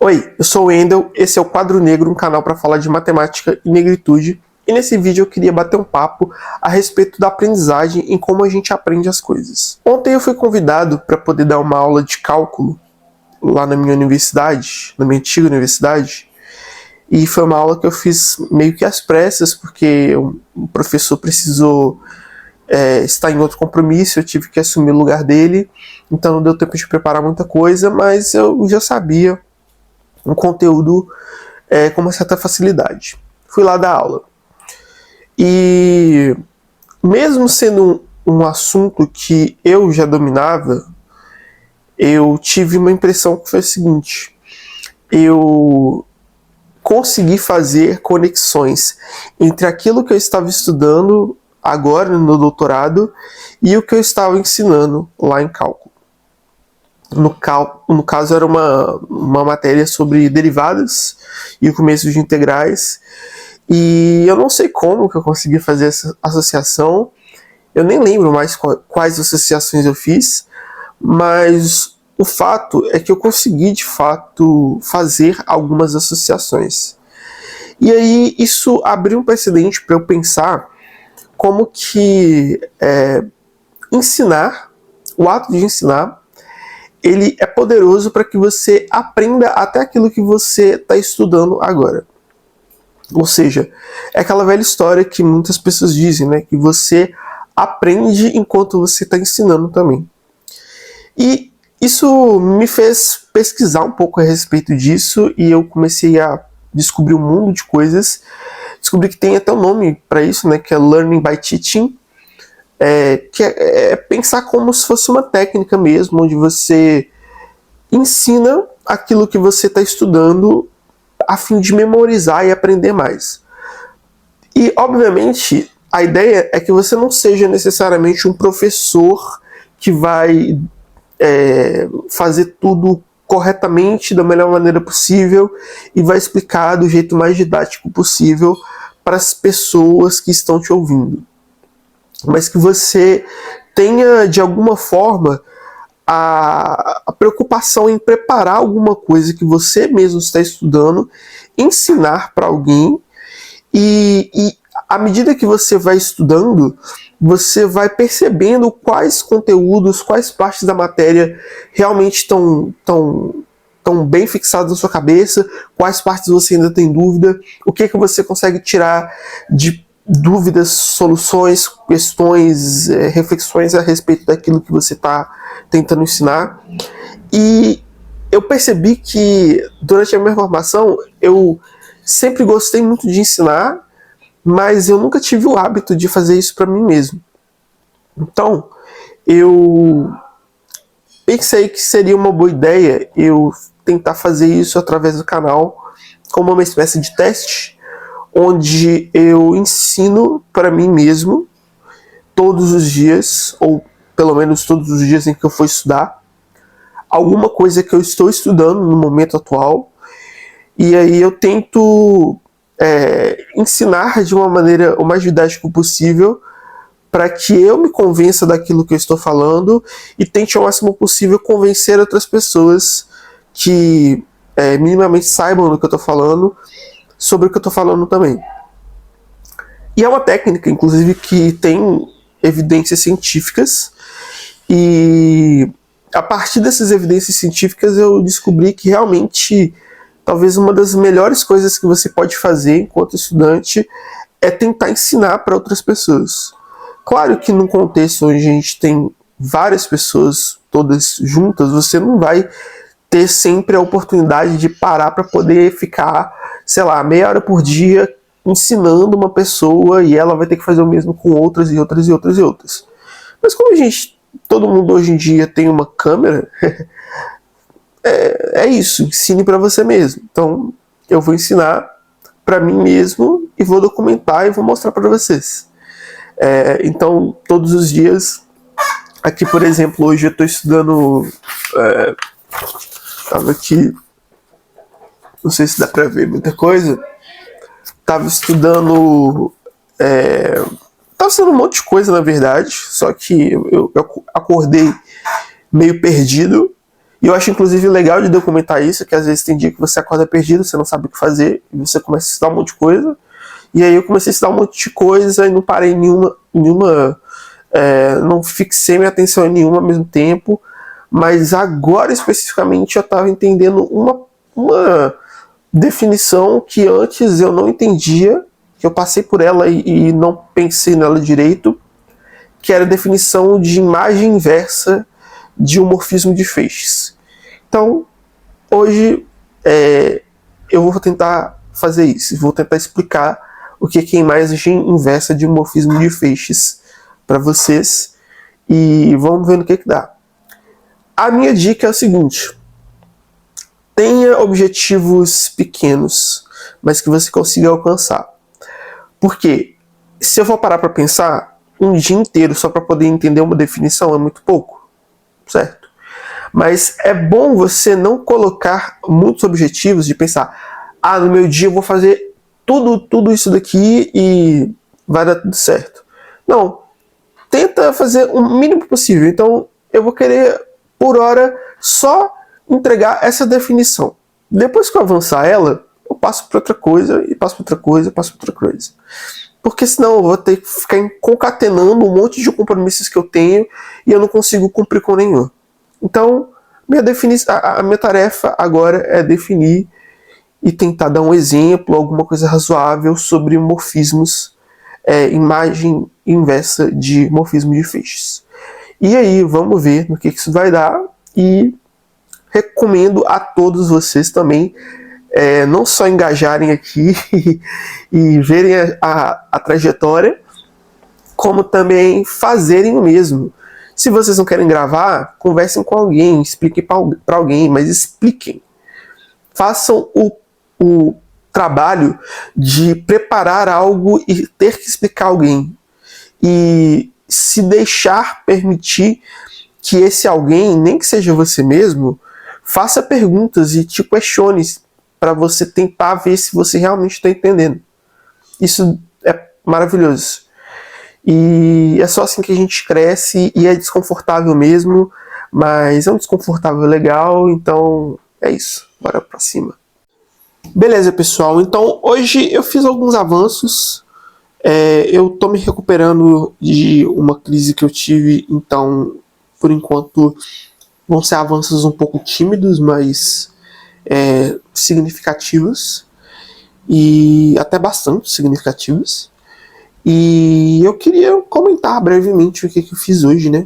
Oi, eu sou o Wendel, esse é o Quadro Negro, um canal para falar de matemática e negritude. E nesse vídeo eu queria bater um papo a respeito da aprendizagem e como a gente aprende as coisas. Ontem eu fui convidado para poder dar uma aula de cálculo lá na minha universidade, na minha antiga universidade, e foi uma aula que eu fiz meio que às pressas, porque o professor precisou estar em outro compromisso, eu tive que assumir o lugar dele, então não deu tempo de preparar muita coisa, mas eu já sabia um conteúdo com uma certa facilidade. Fui lá dar aula. E mesmo sendo um assunto que eu já dominava, eu tive uma impressão que foi a seguinte: eu consegui fazer conexões entre aquilo que eu estava estudando agora no doutorado e o que eu estava ensinando lá em cálculo. No caso era uma matéria sobre derivadas e o começo de integrais, e eu não sei como que eu consegui fazer essa associação, eu nem lembro mais quais associações eu fiz, mas o fato é que eu consegui de fato fazer algumas associações. E aí isso abriu um precedente para eu pensar como que ensinar, o ato de ensinar, ele é poderoso para que você aprenda até aquilo que você está estudando agora. Ou seja, é aquela velha história que muitas pessoas dizem, né? Que você aprende enquanto você está ensinando também. E isso me fez pesquisar um pouco a respeito disso e eu comecei a descobrir um mundo de coisas. Descobri que tem até um nome para isso, né? Que é Learning by Teaching. Que é pensar como se fosse uma técnica mesmo, onde você ensina aquilo que você está estudando a fim de memorizar e aprender mais. E, obviamente, a ideia é que você não seja necessariamente um professor que vai fazer tudo corretamente, da melhor maneira possível, e vai explicar do jeito mais didático possível para as pessoas que estão te ouvindo. Mas que você tenha, de alguma forma, a preocupação em preparar alguma coisa que você mesmo está estudando, ensinar para alguém, e à medida que você vai estudando, você vai percebendo quais conteúdos, quais partes da matéria realmente estão bem fixadas na sua cabeça, quais partes você ainda tem dúvida, o que você consegue tirar de dúvidas, soluções, questões, reflexões a respeito daquilo que você está tentando ensinar. E eu percebi que durante a minha formação eu sempre gostei muito de ensinar, mas eu nunca tive o hábito de fazer isso para mim mesmo. Então eu pensei que seria uma boa ideia eu tentar fazer isso através do canal como uma espécie de teste, onde eu ensino para mim mesmo todos os dias, ou pelo menos todos os dias em que eu for estudar, alguma coisa que eu estou estudando no momento atual, e aí eu tento ensinar de uma maneira o mais didática possível para que eu me convença daquilo que eu estou falando e tente ao máximo possível convencer outras pessoas que minimamente saibam do que eu estou falando sobre o que eu estou falando também. E é uma técnica, inclusive, que tem evidências científicas, e a partir dessas evidências científicas eu descobri que realmente talvez uma das melhores coisas que você pode fazer enquanto estudante é tentar ensinar para outras pessoas. Claro que num contexto onde a gente tem várias pessoas todas juntas, você não vai ter sempre a oportunidade de parar para poder ficar, sei lá, meia hora por dia ensinando uma pessoa e ela vai ter que fazer o mesmo com outras e outras e outras e outras. Mas como todo mundo hoje em dia tem uma câmera, é isso, ensine para você mesmo. Então eu vou ensinar para mim mesmo e vou documentar e vou mostrar para vocês. Então todos os dias, aqui por exemplo, hoje eu estou estudando, estava aqui, não sei se dá para ver muita coisa, estava estudando, estava estudando um monte de coisa na verdade, só que eu acordei meio perdido E eu acho, inclusive, legal de documentar isso, que às vezes tem dia que você acorda perdido, você não sabe o que fazer, e você começa a estudar um monte de coisa. E aí eu comecei a estudar um monte de coisa e não parei em nenhuma não fixei minha atenção em nenhuma ao mesmo tempo. Mas agora, especificamente, eu estava entendendo uma definição que antes eu não entendia, que eu passei por ela e não pensei nela direito, que era a definição de imagem inversa de um morfismo de feixes. Então, hoje eu vou tentar fazer isso, vou tentar explicar o que é imagem inversa de um morfismo de feixes para vocês e vamos ver no que dá. A minha dica é o seguinte: tenha objetivos pequenos, mas que você consiga alcançar. Porque se eu for parar para pensar, um dia inteiro só para poder entender uma definição é muito pouco, certo? Mas é bom você não colocar muitos objetivos de pensar, no meu dia eu vou fazer tudo isso daqui e vai dar tudo certo. Não, tenta fazer o mínimo possível. Então eu vou querer, por hora, só entregar essa definição. Depois que eu avançar ela, eu passo para outra coisa, e passo para outra coisa, e passo para outra coisa. Porque senão eu vou ter que ficar concatenando um monte de compromissos que eu tenho e eu não consigo cumprir com nenhum. Então, a minha tarefa agora é definir e tentar dar um exemplo, alguma coisa razoável sobre morfismos, imagem inversa de morfismo de feixes. E aí, vamos ver no que isso vai dar, e recomendo a todos vocês também não só engajarem aqui e verem a trajetória, como também fazerem o mesmo. Se vocês não querem gravar, conversem com alguém, expliquem para alguém, mas expliquem. Façam o trabalho de preparar algo e ter que explicar a alguém. E se deixar permitir que esse alguém, nem que seja você mesmo, faça perguntas e te questione para você tentar ver se você realmente está entendendo. Isso é maravilhoso. E é só assim que a gente cresce, e é desconfortável mesmo, mas é um desconfortável legal, então é isso. Bora pra cima. Beleza, pessoal. Então, hoje eu fiz alguns avanços. Eu tô me recuperando de uma crise que eu tive, então, por enquanto, vão ser avanços um pouco tímidos, mas significativos, e até bastante significativos. E eu queria comentar brevemente o que eu fiz hoje, né?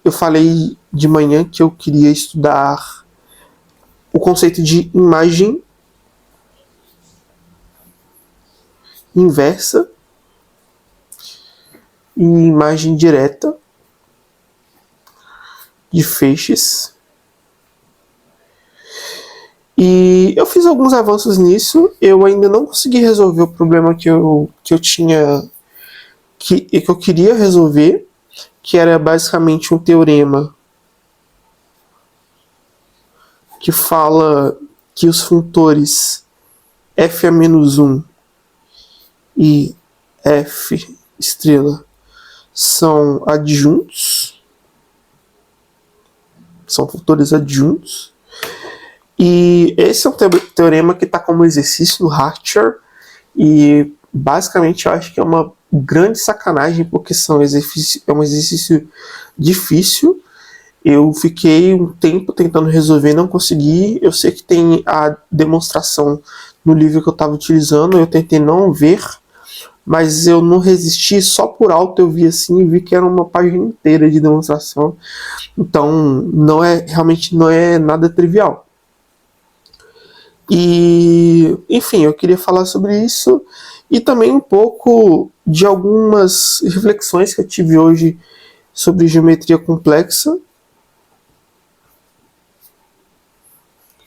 Eu falei de manhã que eu queria estudar o conceito de imagem inversa e imagem direta de feixes. E eu fiz alguns avanços nisso. Eu ainda não consegui resolver o problema que eu tinha, que eu queria resolver, que era basicamente um teorema que fala que os funtores f(-1) e f' são adjuntos, são funtores adjuntos. E esse é um teorema que está como exercício no Hartree, e basicamente eu acho que é uma grande sacanagem, porque é um exercício difícil. Eu fiquei um tempo tentando resolver, não consegui. Eu sei que tem a demonstração no livro que eu estava utilizando, eu tentei não ver, mas eu não resisti, só por alto eu vi assim e vi que era uma página inteira de demonstração. Então realmente não é nada trivial. E, enfim, eu queria falar sobre isso e também um pouco de algumas reflexões que eu tive hoje sobre geometria complexa,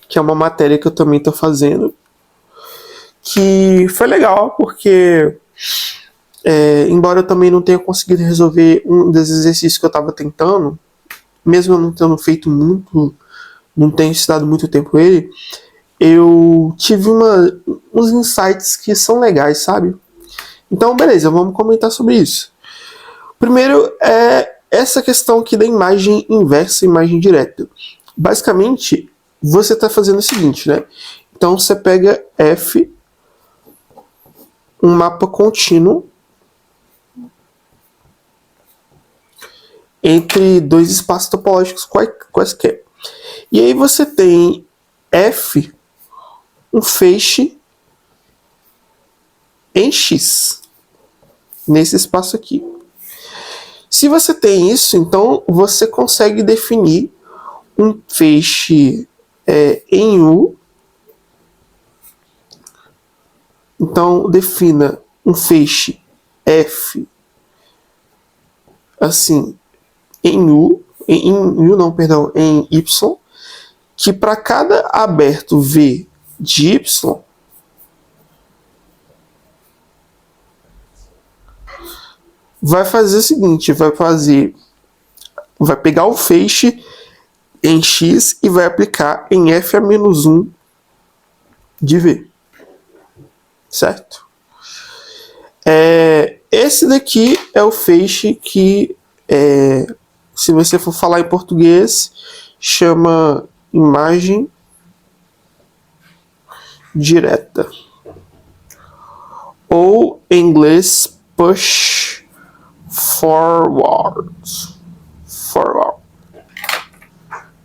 que é uma matéria que eu também estou fazendo, que foi legal porque, embora eu também não tenha conseguido resolver um dos exercícios que eu estava tentando, mesmo eu não tendo feito muito, não tenho estudado muito tempo ele, eu tive uns insights que são legais, sabe? Então, beleza, vamos comentar sobre isso. Primeiro é essa questão aqui da imagem inversa e imagem direta. basicamente, você está fazendo o seguinte, né? Então, você pega F, um mapa contínuo entre dois espaços topológicos quaisquer. E aí você tem F, um feixe em X, nesse espaço aqui. Se você tem isso, então você consegue definir um feixe em U. Então, defina um feixe F, assim, em Y, que para cada aberto V de Y, vai fazer o seguinte, vai pegar o feixe em X e vai aplicar em F a menos 1 de V. Certo? Esse daqui é o feixe que, se você for falar em português, chama imagem direta. Ou, em inglês, push forward.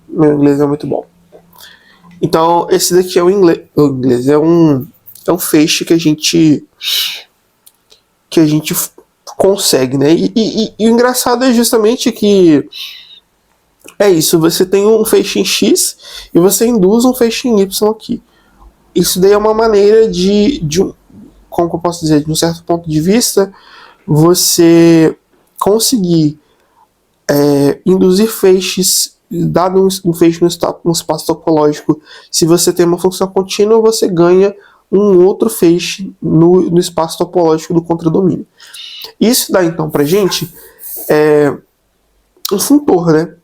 Meu inglês é muito bom. Então, esse daqui é o inglês. É um feixe que a gente consegue, né? E o engraçado é justamente que é isso, você tem um feixe em X e você induz um feixe em Y aqui. Isso daí é uma maneira como eu posso dizer, de um certo ponto de vista, você conseguir induzir feixes, dado um feixe no espaço topológico. Se você tem uma função contínua, você ganha um outro feixe no espaço topológico do contradomínio. Isso dá então pra gente um funtor, né?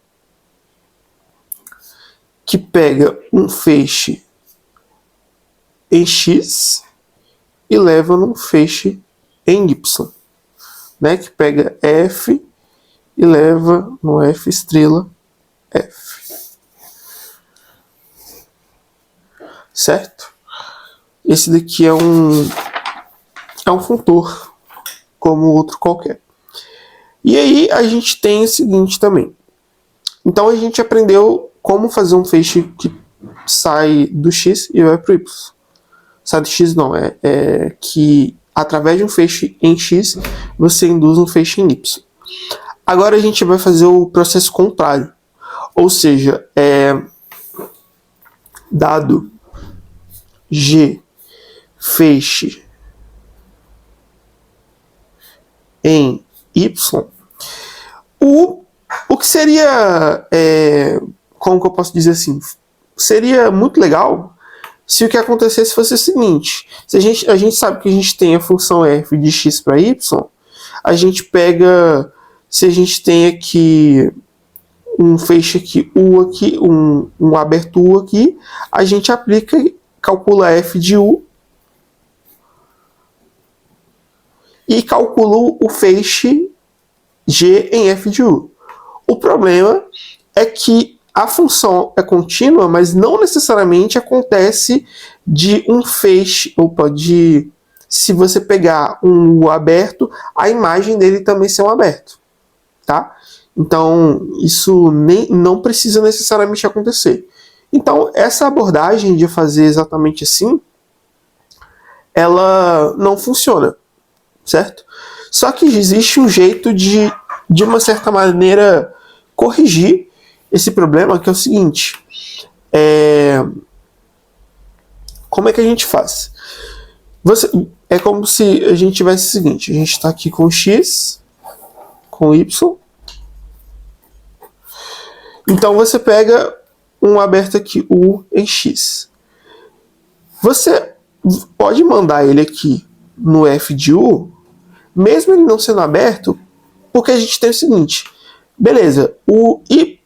Que pega um feixe em X e leva num feixe em Y, né? Que pega F e leva no F estrela F. Certo? Esse daqui é um funtor, como outro qualquer. E aí a gente tem o seguinte também. Então a gente aprendeu como fazer um feixe que sai do X e vai para o Y. Sai do X não, que através de um feixe em X você induz um feixe em Y. Agora a gente vai fazer o processo contrário. Ou seja, dado G feixe em Y, o que seria, como que eu posso dizer assim, seria muito legal se o que acontecesse fosse o seguinte: se a gente sabe que a gente tem a função f de x para y, a gente pega, se a gente tem aqui um feixe aqui, U aqui, um aberto U aqui, a gente aplica, calcula f de U e calcula o feixe G em f de U. O problema é que a função é contínua, mas não necessariamente acontece de um feixe, se você pegar um U aberto, a imagem dele também ser um aberto, tá? Então, isso não precisa necessariamente acontecer. Então, essa abordagem de fazer exatamente assim, ela não funciona, certo? Só que existe um jeito de uma certa maneira, corrigir esse problema, que é o seguinte: como é que a gente faz? É como se a gente tivesse o seguinte: a gente está aqui com X, com Y. Então você pega um aberto aqui, U em X. Você pode mandar ele aqui no F de U, mesmo ele não sendo aberto, porque a gente tem o seguinte: beleza, o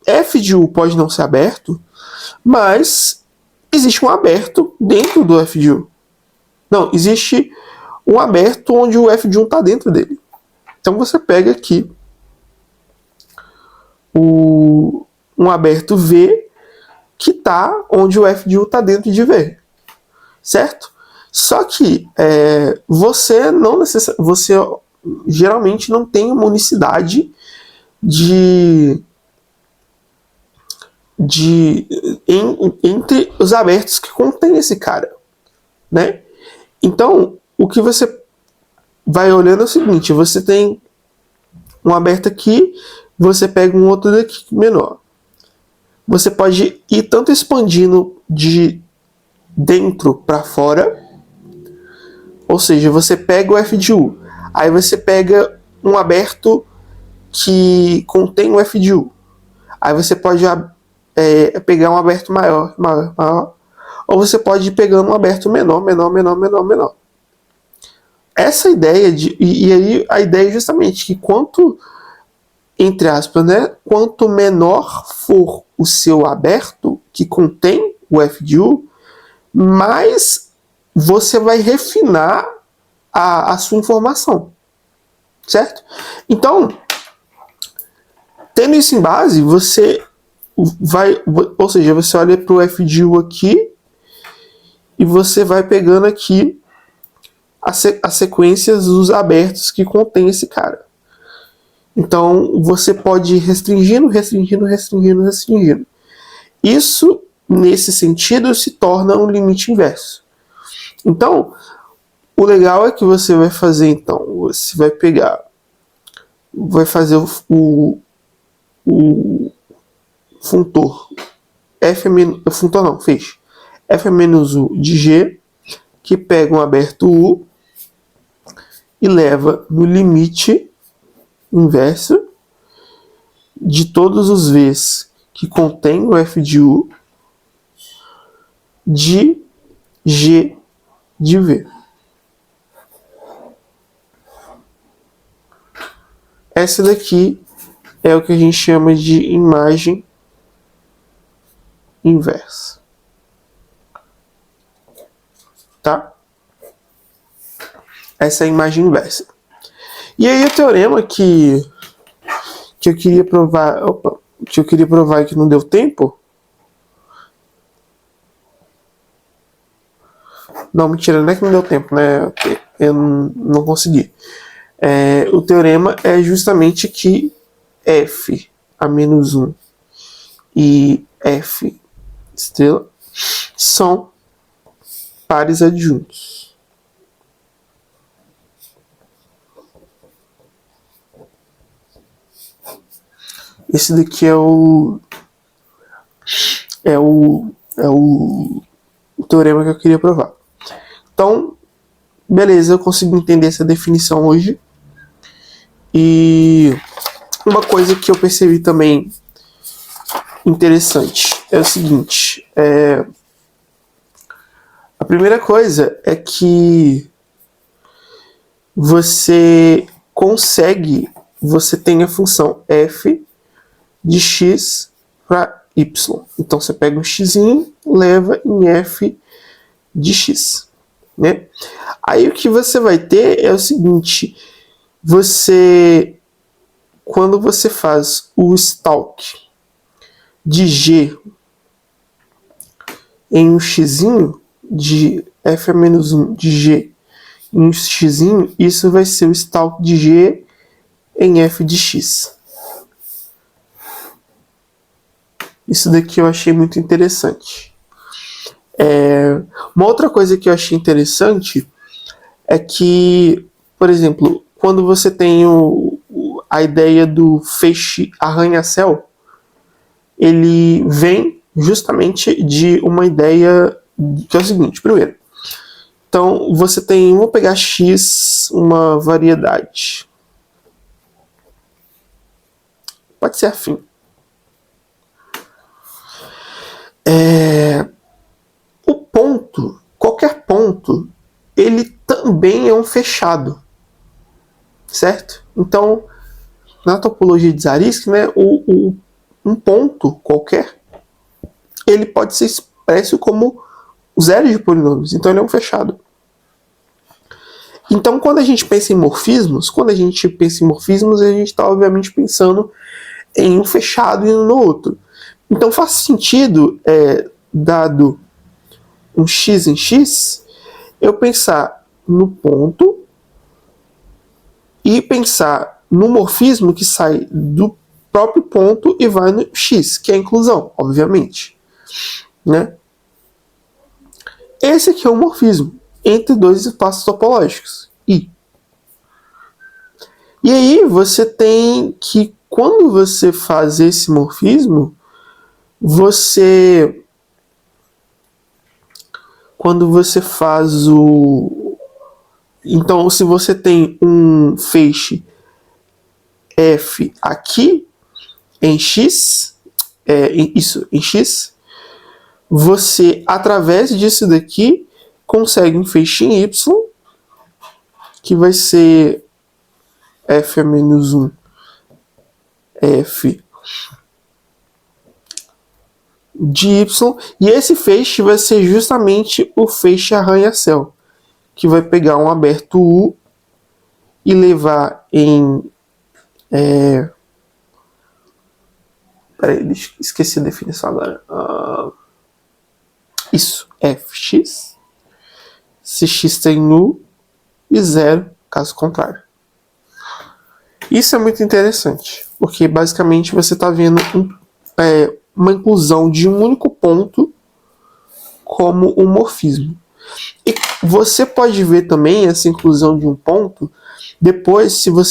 F de U pode não ser aberto, mas existe um aberto dentro do F de U. Não, existe um aberto onde o F de U está dentro dele. Então você pega aqui um aberto V que está onde o f de u está dentro de v, certo? Só que você geralmente não tem uma unicidade entre os abertos que contém esse cara, né? Então, o que você vai olhando é o seguinte: você tem um aberto aqui, você pega um outro daqui menor. Você pode ir tanto expandindo de dentro para fora, ou seja, você pega o f de u, aí você pega um aberto que contém o f de u, aí você pode pegar um aberto maior, ou você pode ir pegando um aberto menor. Essa ideia e aí a ideia é justamente que quanto, entre aspas, né, quanto menor for o seu aberto que contém o f de u, mais você vai refinar a sua informação, certo? Então, tendo isso em base, você olha para o f de u aqui e você vai pegando aqui as sequências dos abertos que contém esse cara. Então, você pode ir restringindo. Isso, nesse sentido, se torna um limite inverso. Então, o legal é que você vai fazer, você vai fazer o funtor f menos u de g, que pega um aberto u e leva no limite inverso de todos os v's que contém o f de u de g de v. Essa daqui é o que a gente chama de imagem inversa. Tá? Essa é a imagem inversa. E aí o teorema que eu queria provar, e que não deu tempo. Não, mentira, não é que não deu tempo, né? Eu não consegui. O teorema é justamente que f a menos 1 e f estrela são pares adjuntos. Esse daqui é o teorema que eu queria provar. Então, beleza, eu consegui entender essa definição hoje. E uma coisa que eu percebi também interessante é o seguinte: a primeira coisa é que você tem a função f de x para y. Então você pega um x, leva em f de x, né? Aí o que você vai ter é o seguinte: quando você faz o stalk de g em um x de f a menos 1 de g em um x, isso vai ser o stalk de g em f de x. Isso daqui eu achei muito interessante. Uma outra coisa que eu achei interessante é que, por exemplo, quando você tem a ideia do feixe arranha-céu, ele vem justamente de uma ideia que é o seguinte: primeiro, então você tem, vamos pegar x, uma variedade, pode ser afim. O ponto, qualquer ponto, ele também é um fechado, certo? Então, na topologia de Zariski, né, um ponto qualquer, ele pode ser expresso como zero de polinômios, então ele é um fechado. Então, quando a gente pensa em morfismos, a gente está obviamente pensando em um fechado e no outro. Então faz sentido, dado um x em x, eu pensar no ponto e pensar no morfismo que sai do próprio ponto e vai no x, que é a inclusão, obviamente. Né? Esse aqui é o morfismo entre dois espaços topológicos, I. E aí você tem que, quando você faz esse morfismo, quando você faz o... Então, se você tem um feixe F aqui, em X, em X, você, através disso daqui, consegue um feixe em Y, que vai ser F a menos 1, F de Y, e esse feixe vai ser justamente o feixe arranha-céu, que vai pegar um aberto U e levar em... Peraí, esqueci a definição agora. Isso, Fx, se x tem U e 0, caso contrário. Isso é muito interessante, porque basicamente você está vendo uma inclusão de um único ponto como um morfismo. E você pode ver também essa inclusão de um ponto depois, se o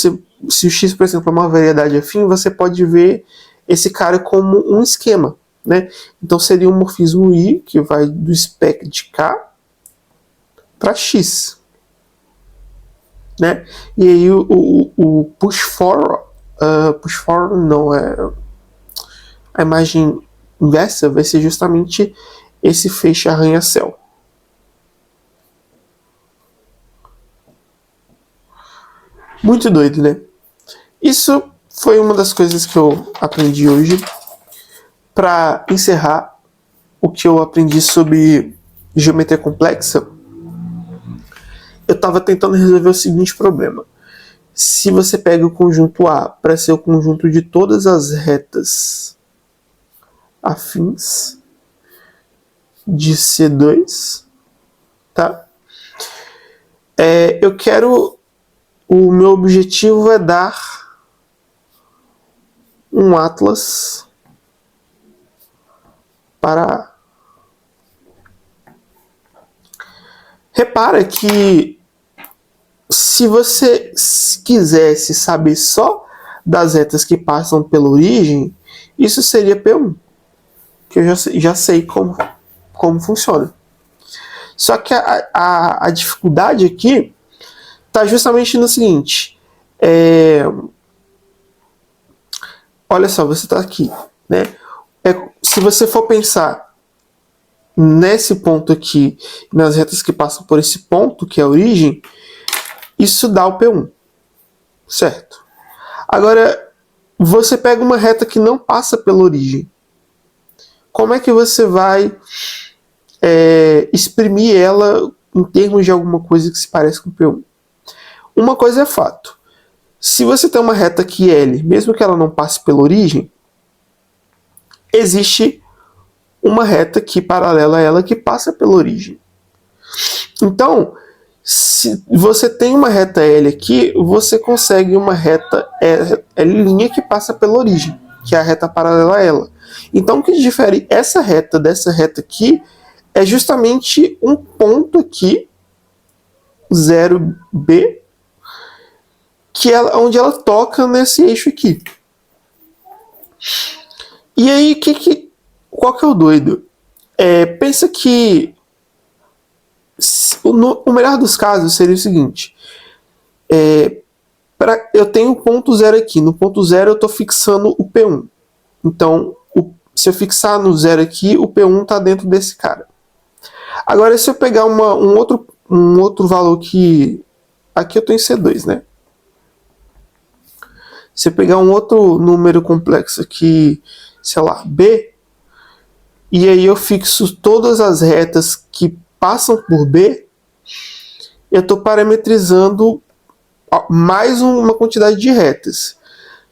x, por exemplo, é uma variedade afim, você pode ver esse cara como um esquema. Né? Então seria um morfismo I, que vai do spec de K para X. Né? E aí o push forward não é a imagem inversa, vai ser justamente esse feixe arranha-céu. Muito doido, né? Isso foi uma das coisas que eu aprendi hoje. Para encerrar o que eu aprendi sobre geometria complexa, eu estava tentando resolver o seguinte problema. Se você pega o conjunto A para ser o conjunto de todas as retas afins de C2, tá? O meu objetivo é dar um atlas para... Repara que se você quisesse saber só das retas que passam pela origem, isso seria P1, que eu já sei como funciona. Só que a dificuldade aqui está justamente no seguinte. Olha só, você está aqui, né? Se você for pensar nesse ponto aqui, nas retas que passam por esse ponto, que é a origem, isso dá o P1, certo? Agora, você pega uma reta que não passa pela origem. Como é que você vai exprimir ela em termos de alguma coisa que se parece com P1? Uma coisa é fato. Se você tem uma reta aqui L, mesmo que ela não passe pela origem, existe uma reta aqui paralela a ela que passa pela origem. Então, se você tem uma reta L aqui, você consegue uma reta L' que passa pela origem, que é a reta paralela a ela. Então, o que difere essa reta dessa reta aqui é justamente um ponto aqui, 0B, que é onde ela toca nesse eixo aqui. E aí, qual que é o doido? Pensa que o melhor dos casos seria o seguinte. Eu tenho o ponto 0 aqui. No ponto 0 eu estou fixando o P1. Então, se eu fixar no 0 aqui, o P1 está dentro desse cara. Agora, se eu pegar um outro valor que... Aqui eu estou em C2, né? Se eu pegar um outro número complexo aqui, sei lá, B, e aí eu fixo todas as retas que passam por B, eu estou parametrizando mais uma quantidade de retas.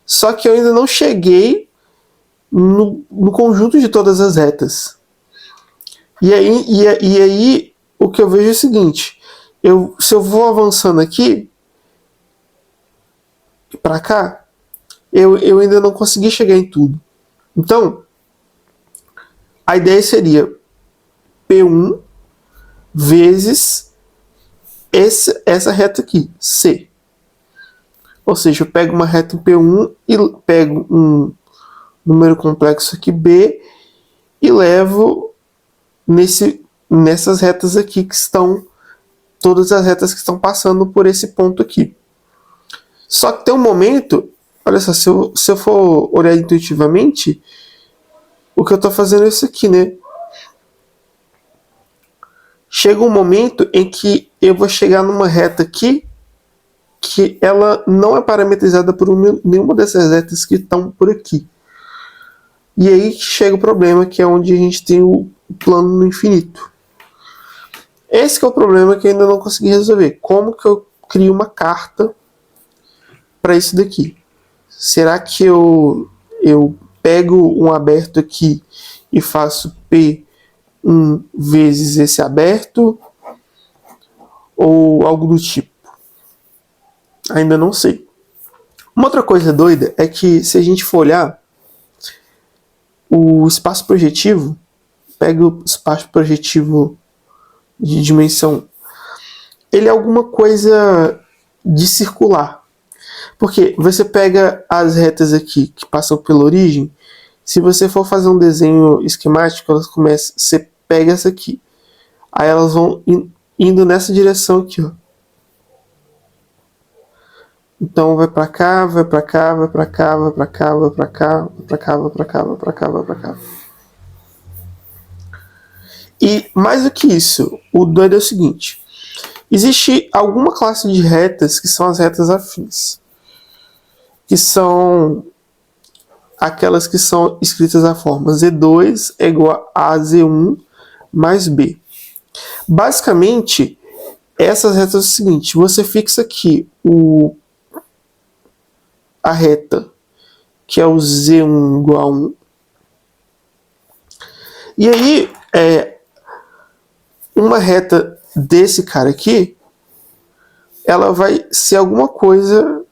Só que eu ainda não cheguei no conjunto de todas as retas. E aí o que eu vejo é o seguinte, se eu vou avançando aqui para cá, eu ainda não consegui chegar em tudo. Então, a ideia seria P1 vezes essa reta aqui, C. Ou seja, eu pego uma reta em P1 e pego um número complexo aqui, B, e levo nessas retas aqui que estão, todas as retas que estão passando por esse ponto aqui. Só que tem um momento, olha só, se eu for olhar intuitivamente, o que eu estou fazendo é isso aqui, né? Chega um momento em que eu vou chegar numa reta aqui que ela não é parametrizada por nenhuma dessas retas que estão por aqui. E aí chega o problema, que é onde a gente tem o plano no infinito. Esse que é o problema que eu ainda não consegui resolver. Como que eu crio uma carta para isso daqui? Será que eu pego um aberto aqui e faço P1 vezes esse aberto? Ou algo do tipo? Ainda não sei. Uma outra coisa doida é que, se a gente for olhar o espaço projetivo, pega o espaço projetivo de dimensão, ele é alguma coisa de circular. Porque você pega as retas aqui que passam pela origem, se você for fazer um desenho esquemático, elas começam, você pega essa aqui, aí elas vão indo nessa direção aqui, ó. Então vai pra cá, vai pra cá, vai pra cá, vai pra cá, vai pra cá, vai pra cá, vai pra cá, vai pra cá, vai pra cá. E mais do que isso, o doido é o seguinte: existe alguma classe de retas que são as retas afins, que são aquelas que são escritas da forma Z2 é igual a Z1 mais B. Basicamente, essas retas é o seguinte: você fixa aqui a reta, que é o Z1 igual a 1. E aí, uma reta desse cara aqui, ela vai ser alguma coisa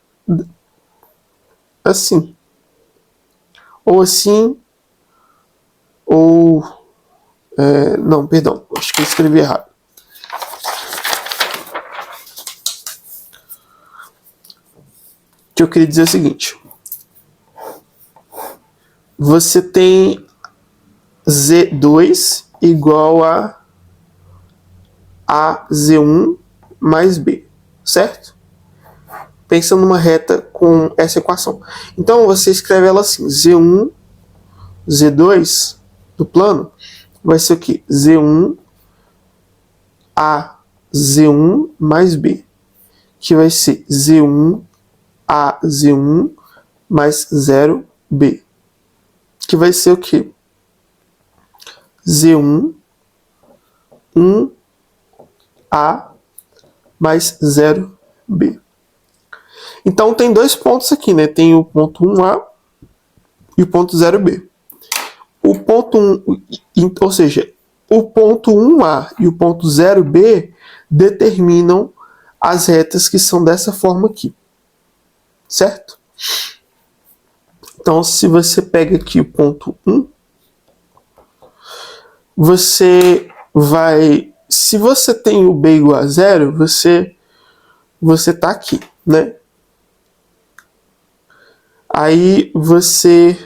assim. Ou assim, ou... não, perdão, acho que eu escrevi errado. O que eu queria dizer é o seguinte: você tem Z2 igual a Z1 mais B, certo? Pensando numa reta com essa equação. Então você escreve ela assim: Z1, Z2 do plano vai ser o quê? Z1 a Z1 mais B, que vai ser Z1 a Z1 mais 0B, que vai ser o quê? Z1 1A mais 0B. Então tem dois pontos aqui, né? Tem o ponto 1A e o ponto 0B. O ponto 1, ou seja, o ponto 1A e o ponto 0B determinam as retas que são dessa forma aqui, certo? Então, se você pega aqui o ponto 1, você vai... Se você tem o B igual a 0, você tá aqui, né? Aí você...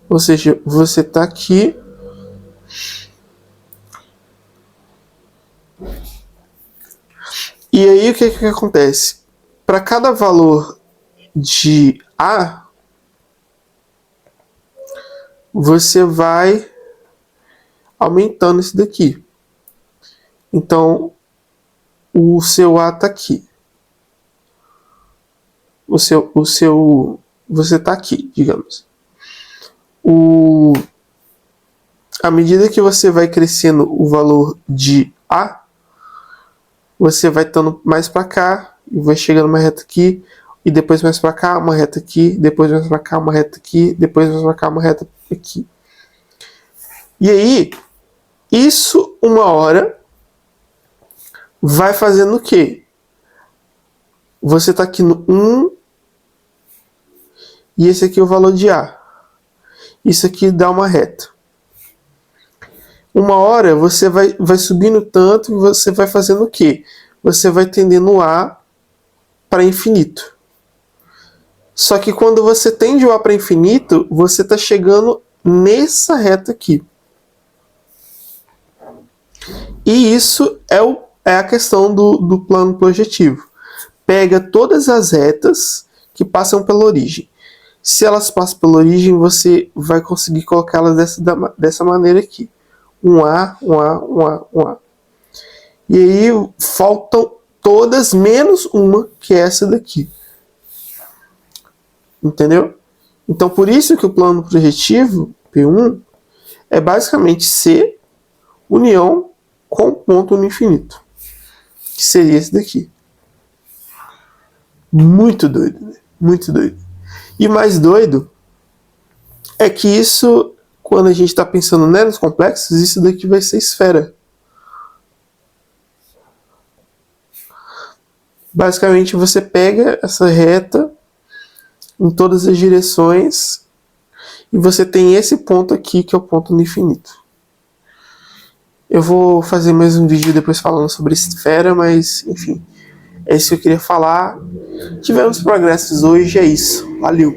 Ou seja, você tá aqui. E aí o que acontece? Para cada valor de A, você vai aumentando isso daqui. Então, o seu A tá aqui. Você tá aqui, digamos. À medida que você vai crescendo o valor de A, você vai estando mais para cá e vai chegando uma reta aqui, e depois mais para cá, uma reta aqui, depois mais para cá, uma reta aqui, depois mais para cá, uma reta aqui. E aí, isso uma hora vai fazendo o quê? Você está aqui no 1 e esse aqui é o valor de A. Isso aqui dá uma reta. Uma hora você vai subindo tanto e você vai fazendo o quê? Você vai tendendo A para infinito. Só que quando você tende o A para infinito, você está chegando nessa reta aqui. E isso é a questão do plano projetivo. Pega todas as retas que passam pela origem. Se elas passam pela origem, você vai conseguir colocá-las dessa maneira aqui. Um A, um A, um A, um A. E aí faltam todas menos uma, que é essa daqui. Entendeu? Então, por isso que o plano projetivo, P1, é basicamente C união com ponto no infinito. Que seria esse daqui. Muito doido, né? Muito doido. E mais doido é que isso, quando a gente está pensando nos complexos, isso daqui vai ser esfera. Basicamente, você pega essa reta em todas as direções e você tem esse ponto aqui, que é o ponto no infinito. Eu vou fazer mais um vídeo depois falando sobre esfera, mas, enfim, é isso que eu queria falar. Tivemos progressos hoje, é isso. Valeu!